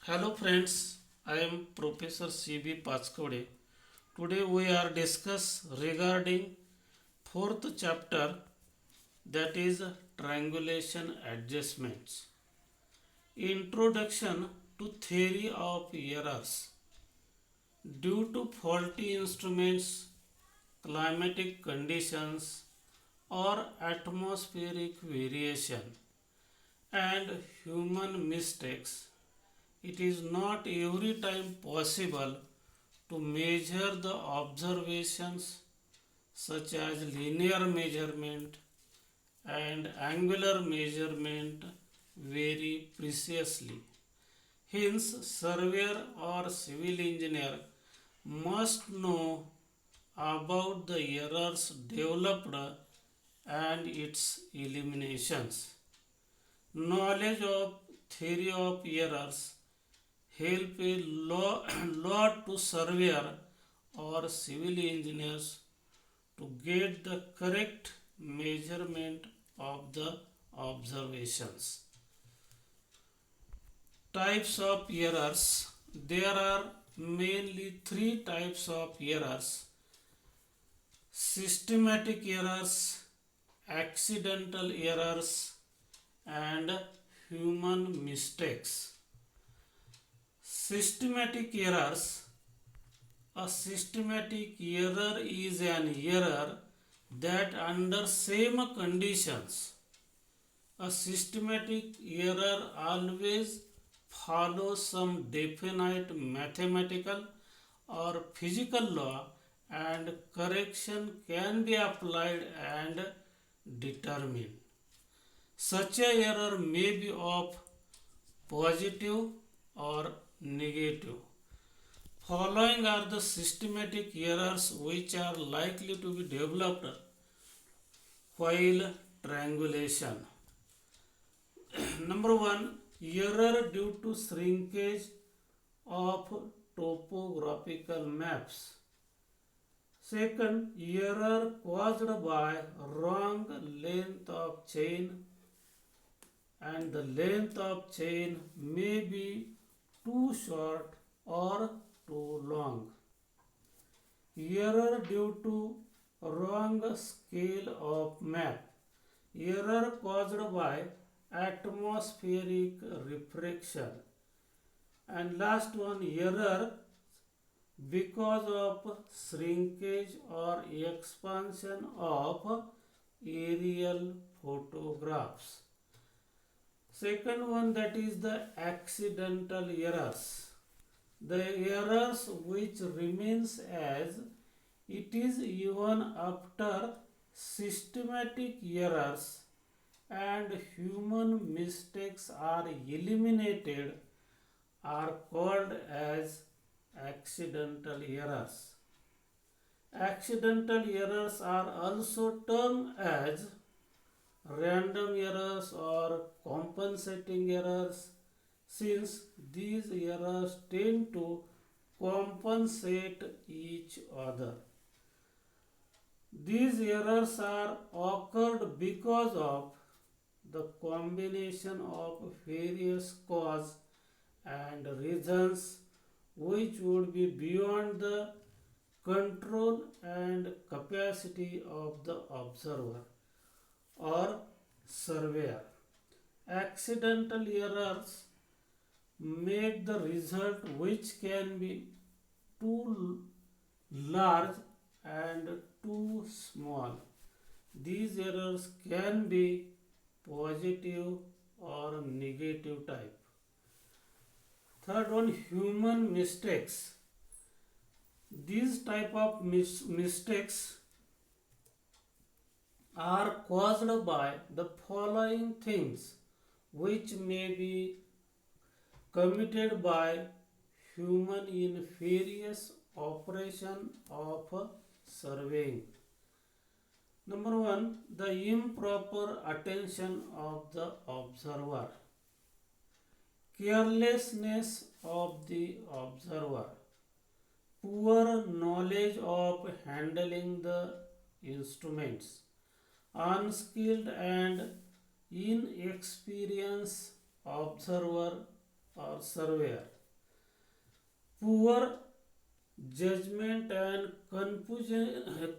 Hello friends, I am Professor C.B. Pachkode. Today we are discuss regarding fourth chapter, that is triangulation adjustments. Introduction to theory of errors. Due to faulty instruments, climatic conditions or atmospheric variation and human mistakes, it is not every time possible to measure the observations such as linear measurement and angular measurement very precisely. Hence, surveyor or civil engineer must know about the errors developed and its eliminations. Knowledge of theory of errors help a lot to surveyor or civil engineers to get the correct measurement of the observations. Types of errors. There are mainly three types of errors: systematic errors, accidental errors, and human mistakes. Systematic errors. A systematic error is an error that under same conditions, a systematic error always follows some definite mathematical or physical law, and correction can be applied and determined. Such a error may be of positive or negative. Following are the systematic errors which are likely to be developed while triangulation. Number one, error due to shrinkage of topographical maps. Second, error caused by wrong length of chain, and the length of chain may be too short or too long. Error due to wrong scale of map. Error caused by atmospheric refraction. And last one, error because of shrinkage or expansion of aerial photographs. Second one, that is the accidental errors. The errors which remains as it is even after systematic errors and human mistakes are eliminated are called as accidental errors. Accidental errors are also termed as random errors or compensating errors, since these errors tend to compensate each other. These errors are occurred because of the combination of various causes and reasons which would be beyond the control and capacity of the observer or surveyor. Accidental errors make the result which can be too large and too small. These errors can be positive or negative type. Third one, human mistakes. These type of mistakes are caused by the following things which may be committed by human in various operation of surveying. Number one, the improper attention of the observer, carelessness of the observer, poor knowledge of handling the instruments, unskilled and inexperienced observer or surveyor, poor judgment and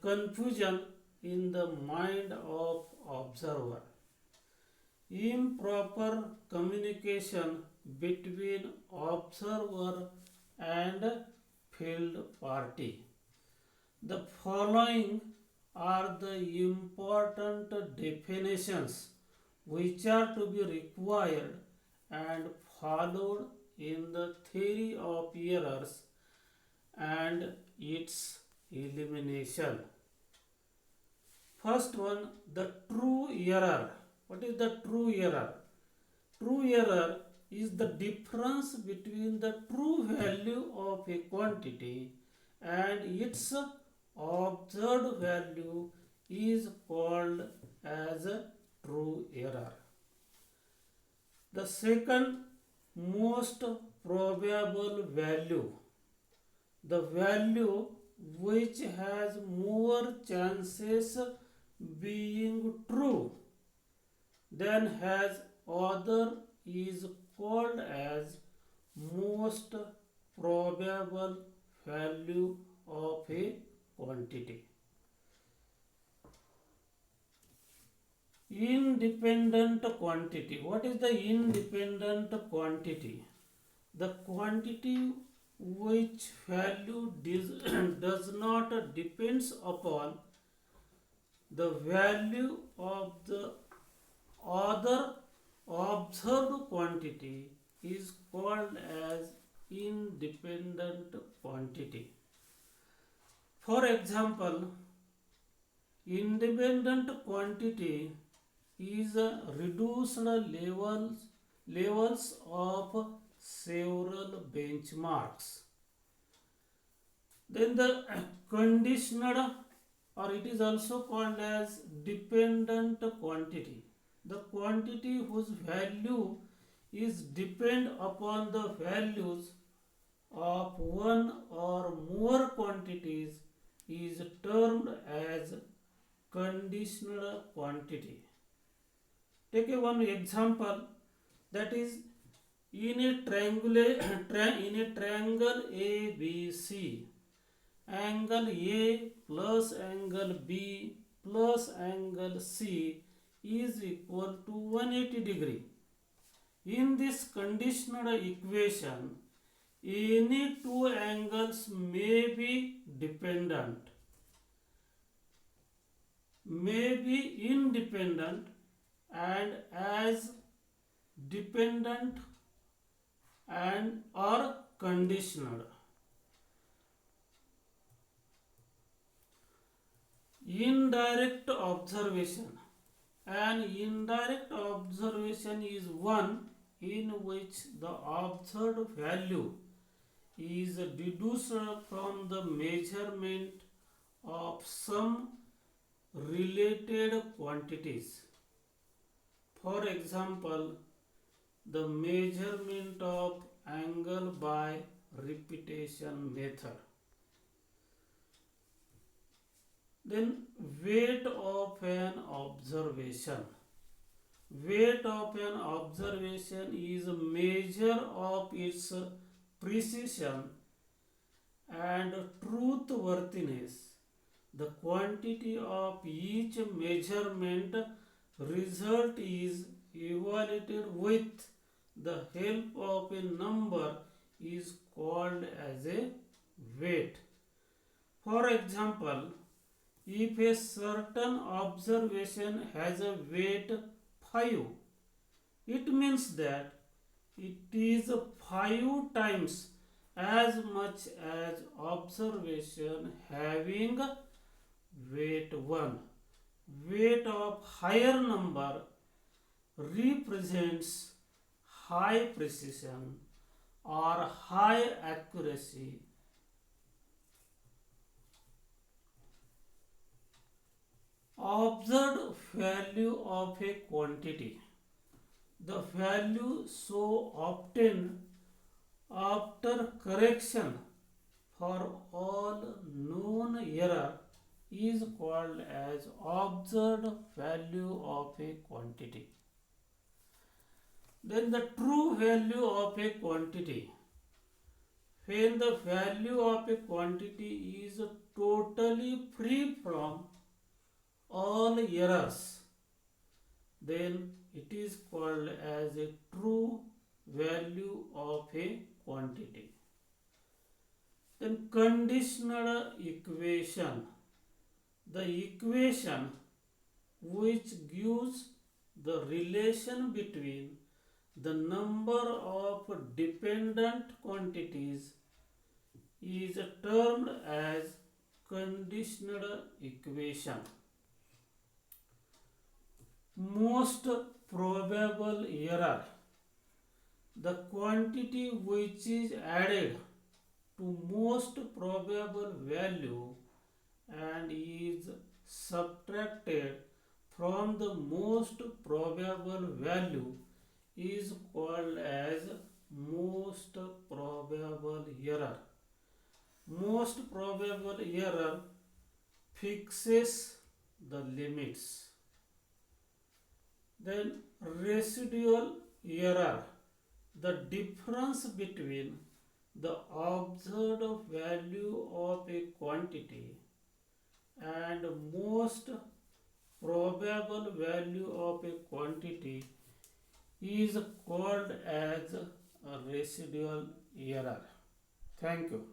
confusion in the mind of observer, improper communication between observer and field party. The following are the important definitions which are to be required and followed in the theory of errors and its elimination. First one, the true error. What is the true error? True error is the difference between the true value of a quantity and its observed value is called as a true error. The second most probable value, the value which has more chances being true than has other, is called as most probable value of a quantity. Independent quantity. What is the independent quantity? The quantity which value does not depends upon the value of the other observed quantity is called as independent quantity. For example, independent quantity is reduced levels of several benchmarks. Then the conditional, or it is also called as dependent quantity, the quantity whose value is depend upon the values of one or more quantities is termed as conditional quantity. Take one example, that is in a triangle ABC, angle A plus angle B plus angle C is equal to 180 degree. In this conditional equation, any two angles may be dependent, may be independent, and as dependent and or conditional. Indirect observation. An indirect observation is one in which the observed value is deduced from the measurement of some related quantities. For example, the measurement of angle by repetition method. Then weight of an observation. Weight of an observation is a measure of its precision and truthworthiness. The quantity of each measurement result is evaluated with the help of a number is called as a weight. For example, if a certain observation has a weight 5, it means that it is 5 times as much as observation having weight 1. Weight of higher number represents high precision or high accuracy. Observed value of a quantity. The value so obtained after correction for all known error is called as observed value of a quantity. Then the true value of a quantity. when the value of a quantity is totally free from all errors, then it is called as a true value of a quantity. Then conditional equation, the equation which gives the relation between the number of dependent quantities is termed as conditional equation. Most probable error, the quantity which is added to most probable value and is subtracted from the most probable value is called as most probable error. Most probable error fixes the limits. Then residual error, the difference between the observed value of a quantity and most probable value of a quantity is called as a residual error. Thank you.